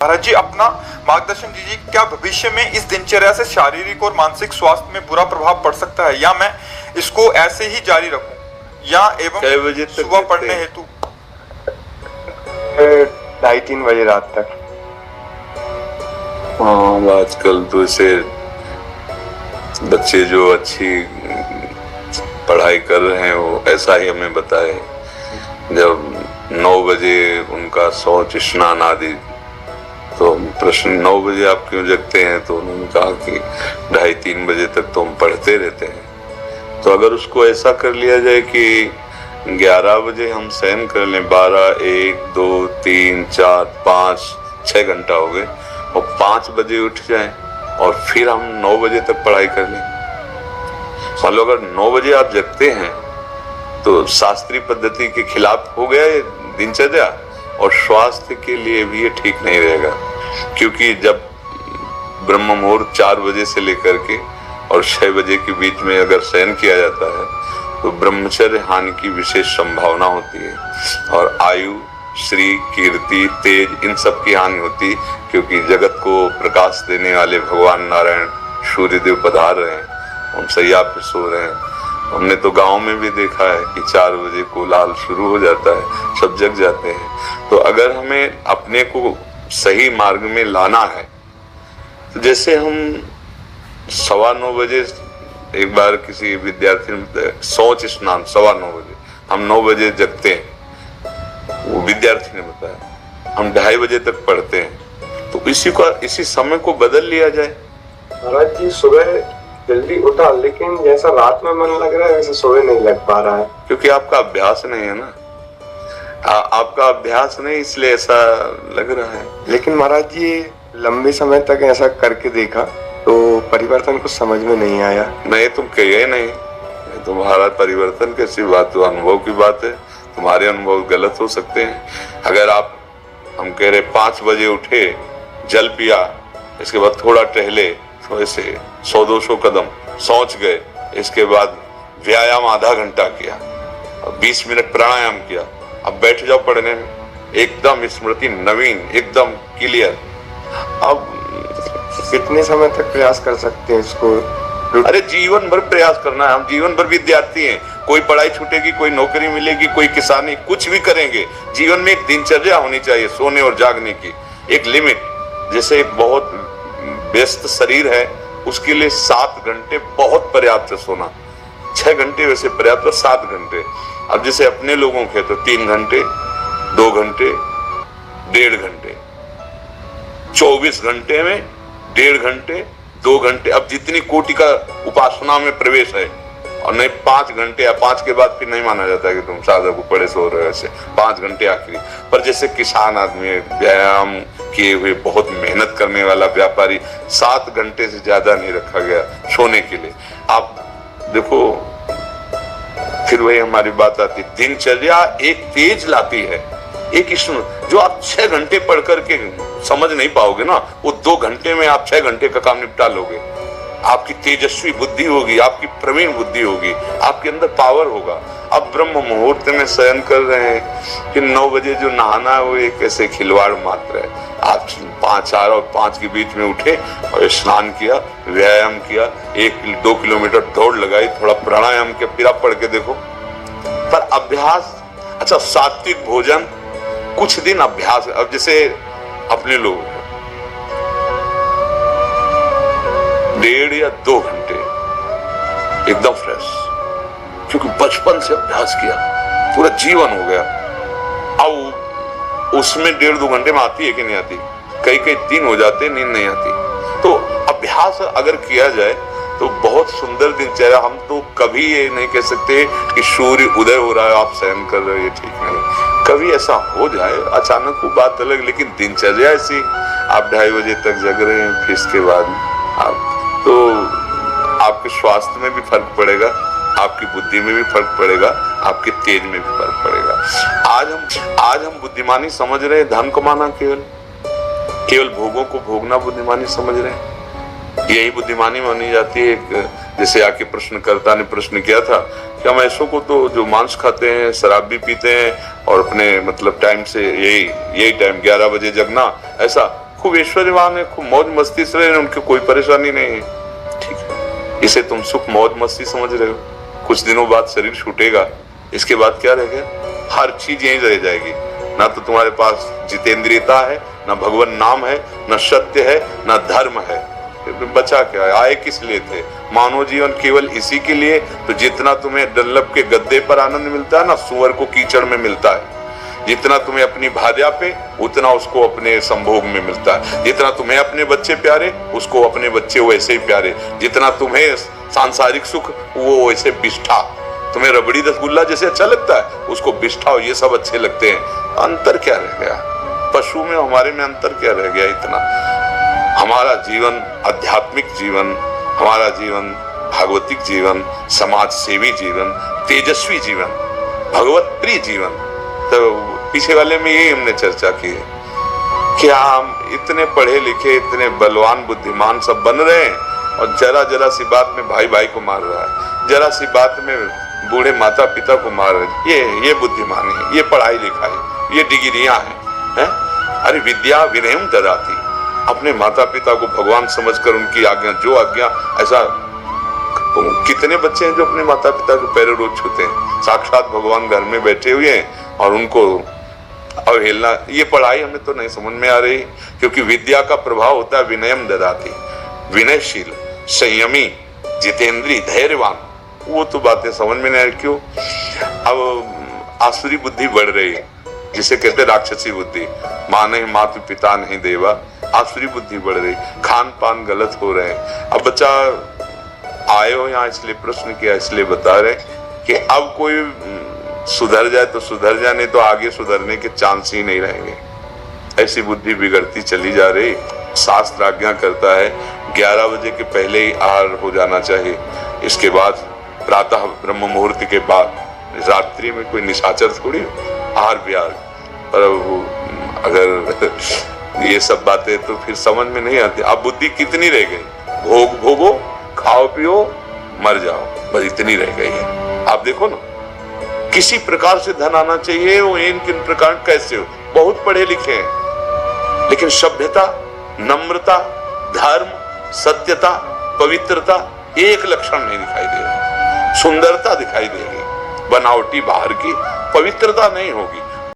महाराज जी, अपना मार्गदर्शन दीजिए। क्या भविष्य में इस दिनचर्या से शारीरिक और मानसिक स्वास्थ्य में बुरा प्रभाव पड़ सकता है, या मैं इसको ऐसे ही जारी रखूं, या एवं सुबह पढ़ने हेतु 2:30-3 बजे रात तक? हाँ, आजकल तो इसे बच्चे जो अच्छी पढ़ाई कर रहे हैं वो ऐसा ही हमें बताए। जब 9 बजे उनका शौच स्नान आदि, तो प्रश्न 9 बजे आप क्यों जगते हैं, तो उन्होंने कहा कि 2:30-3 बजे तक तो हम पढ़ते रहते हैं। तो अगर उसको ऐसा कर लिया जाए कि 11 बजे हम शयन कर लें, 12, 1, 2, 3, 4, 5, 6 घंटा हो गए, और 5 बजे उठ जाएं और फिर हम 9 बजे तक पढ़ाई कर लें। मान लो अगर 9 बजे आप जगते हैं तो शास्त्रीय पद्धति के खिलाफ हो गया ये दिनचर्या, और स्वास्थ्य के लिए भी ये ठीक नहीं रहेगा। क्योंकि जब ब्रह्म मुहूर्त 4 बजे से लेकर के और 6 बजे के बीच में अगर शयन किया जाता है तो ब्रह्मचर्य हानि की विशेष संभावना होती है, और आयु, श्री, कीर्ति, तेज, इन सब की हानि होती, क्योंकि जगत को प्रकाश देने वाले भगवान नारायण सूर्यदेव पधार रहे हैं, हम सैया पे सो रहे हैं। हमने तो गांव में भी देखा है कि 4 बजे कोलाहल शुरू हो जाता है, सब जग जाते हैं। तो अगर हमें अपने को सही मार्ग में लाना है, तो जैसे हम 9:15 बजे, एक बार किसी विद्यार्थी ने शौच स्नान 9:15 बजे, हम 9 बजे जगते हैं, वो विद्यार्थी ने बताया, हम 2:30 बजे तक पढ़ते हैं। तो इसी समय को बदल लिया जाए। महाराज जी, सुबह जल्दी उठा, लेकिन जैसा रात में मन लग रहा है वैसे सुबह नहीं लग पा रहा है। क्योंकि आपका अभ्यास नहीं है ना, आपका अभ्यास नहीं, इसलिए ऐसा लग रहा है। लेकिन महाराज जी, लंबे समय तक ऐसा करके देखा तो परिवर्तन कुछ समझ में नहीं आया। नहीं, तुम कहिए नहीं, तुम्हारा परिवर्तन कैसी बात, तो अनुभव की बात है। तुम्हारे अनुभव गलत हो सकते हैं। अगर हम कह रहे 5 बजे उठे, जल पिया, इसके बाद थोड़ा टहले, थोड़े से 100-200 कदम, शौच गए, इसके बाद व्यायाम आधा घंटा किया, 20 मिनट प्राणायाम किया, अब बैठ जाओ पढ़ने में, एकदम स्मृति नवीन, एकदम क्लियर। अब कितने समय तक प्रयास कर सकते हैं इसको? अरे जीवन भर प्रयास करना है, हम जीवन भर विद्यार्थी हैं। कोई पढ़ाई छूटेगी, कोई नौकरी मिलेगी, कोई किसानी, कुछ भी करेंगे, जीवन में एक दिनचर्या होनी चाहिए सोने और जागने की, एक लिमिट। जैसे एक बहुत व्यस्त शरीर है, उसके लिए 7 घंटे बहुत पर्याप्त है सोना, 6 घंटे वैसे पर्याप्त है, 7 घंटे। अब जैसे अपने लोगों के तो 3 घंटे, 2 घंटे, 1.5 घंटे, 24 घंटे में 1.5 घंटे, 2 घंटे। अब जितनी कोटि का उपासना में प्रवेश है, और नहीं 5 घंटे, या 5 के बाद फिर नहीं माना जाता है कि तुम साधक को पड़े सो रहे हो, ऐसे 5 घंटे आखिरी। पर जैसे किसान आदमी, व्यायाम किए हुए, बहुत मेहनत करने वाला व्यापारी, 7 घंटे से ज्यादा नहीं रखा गया सोने के लिए। आप देखो, फिर वही हमारी बात आती, दिनचर्या एक तेज लाती है, एक जो आप 6 घंटे पढ़ करके समझ नहीं पाओगे ना, वो 2 घंटे में आप 6 घंटे का काम निपटा लोगे। आपकी तेजस्वी बुद्धि होगी, आपकी प्रवीण बुद्धि होगी, आपके अंदर पावर होगा। अब ब्रह्म मुहूर्त में शयन कर रहे हैं कि 9 बजे जो नहाना है वो एक ऐसे खिलवाड़ मात्र है। आप 4 और 5 के बीच में उठे और स्नान किया, व्यायाम किया, 1-2 किलोमीटर दौड़ लगाई, थोड़ा प्राणायाम किया, फिर आप पढ़ के देखो। पर अभ्यास, अच्छा सात्विक भोजन, कुछ दिन अभ्यास। अब जैसे अपने लोग 1.5 या 2 घंटे एकदम फ्रेश, क्योंकि बचपन से अभ्यास किया, पूरा जीवन हो गया। अब उसमें 1.5-2 घंटे में आती है कि नहीं आती, कई 3 हो जाते, नींद नहीं आती। तो अभ्यास अगर किया जाए तो बहुत सुंदर दिनचर्या। हम तो कभी ये नहीं कह सकते कि सूर्य उदय हो रहा है आप शयन कर रहे हो, ये ठीक नहीं। कभी ऐसा हो जाए अचानक, वो बात अलग, लेकिन दिनचर्या ऐसी, आप 2:30 बजे तक जग रहे हैं, फिर इसके बाद आप, तो आपके स्वास्थ्य में भी फर्क पड़ेगा, आपकी बुद्धि में भी फर्क पड़ेगा, आपके तेज में भी फर्क पड़ेगा। आज हम बुद्धिमानी समझ रहे हैं धन कमाना, केवल भोगों को भोगना बुद्धिमानी समझ रहे हैं। यही बुद्धिमानी मानी जाती है। जैसे आके प्रश्नकर्ता ने प्रश्न किया था कि हम ऐसों को तो जो मांस खाते हैं, शराब भी पीते हैं, और अपने मतलब टाइम से यही टाइम 11 बजे जगना, ऐसा खूब ऐश्वर्यवान है, खूब मौज मस्ती से रहे हैं, उनकी कोई परेशानी नहीं है, ठीक है। इसे तुम सुख मौज मस्ती समझ रहे हो। कुछ दिनों बाद शरीर छूटेगा, इसके बाद क्या रह गया? हर चीज यहीं रह जाएगी। ना तो तुम्हारे पास जितेंद्रियता है, ना भगवान नाम है, ना सत्य है, ना धर्म है, बचा क्या है? आए किस लिए थे? मानव जीवन केवल इसी के लिए। तो जितना तुम्हें डल्लभ के गद्दे पर आनंद मिलता है ना, सुअर को कीचड़ में मिलता है। जितना तुम्हें अपनी भार्या पे, उतना उसको अपने संभोग में मिलता है। जितना तुम्हें अपने बच्चे प्यारे, उसको अपने बच्चे वैसे ही प्यारे। जितना तुम्हें सांसारिक सुख, वो वैसे बिष्ठा। तुम्हें रबड़ी रसगुल्ला जैसे अच्छा लगता है, उसको बिष्ठा और ये सब अच्छे लगते हैं। अंतर क्या रह गया? पशु में हमारे में अंतर क्या रह गया इतना? हमारा जीवन आध्यात्मिक जीवन, हमारा जीवन भागवतिक जीवन, समाज सेवी जीवन, तेजस्वी जीवन, भगवत प्रिय जीवन। तो पीछे वाले में यही हमने चर्चा की है कि हम इतने पढ़े लिखे, इतने बलवान बुद्धिमान सब बन रहे हैं, और जरा जरा सी बात में भाई भाई को मार रहा है, जरा सी बात में बूढ़े माता पिता को मार रहे हैं। ये बुद्धिमानी है, ये पढ़ाई लिखाई, ये डिग्रियां हैं। अरे विद्या विनयम ददाति। अपने माता पिता को भगवान समझकर उनकी आज्ञा, जो आज्ञा, ऐसा कितने बच्चे हैं जो अपने माता पिता के पैरों रोज छूते हैं। साक्षात भगवान घर में बैठे हुए हैं और उनको अवहेलना। ये पढ़ाई हमें तो नहीं समझ में आ रही, क्योंकि विद्या का प्रभाव होता है विनयम ददाति, विनयशील, संयमी, जितेंद्रीय, धैर्यवान। वो तो बातें समझ में नहीं आ रही। क्यों? अब आसुरी बुद्धि बढ़ रही है, जिसे कहते राक्षसी बुद्धि। माँ नहीं, माता पिता नहीं देवा, आसुरी बुद्धि बढ़ रही, खान पान गलत हो रहे हैं। अब बच्चा आए हो यहाँ इसलिए प्रश्न किया, इसलिए बता रहे कि अब कोई सुधर जाए तो सुधर जाए, नहीं तो आगे सुधरने के चांस ही नहीं रहेंगे। ऐसी बुद्धि बिगड़ती चली जा रही। शास्त्र आज्ञा करता है 11 बजे के पहले ही आहार हो जाना चाहिए। इसके बाद प्रातः ब्रह्म मुहूर्त के बाद, रात्रि में कोई निशाचर थोड़ी आहार विहार। पर अगर ये सब बातें तो फिर समझ में नहीं आती। अब बुद्धि कितनी रह गई? भोग भोगो, खाओ पियो, मर जाओ, बस इतनी रह गई है। आप देखो ना, किसी प्रकार से धन आना चाहिए, वो इन किन प्रकार कैसे हो। बहुत पढ़े लिखे हैं, लेकिन सभ्यता, नम्रता, धर्म, सत्यता, पवित्रता एक लक्षण नहीं दिखाई दे रहा। सुंदरता दिखाई देगी, बनावटी बाहर की, पवित्रता नहीं होगी।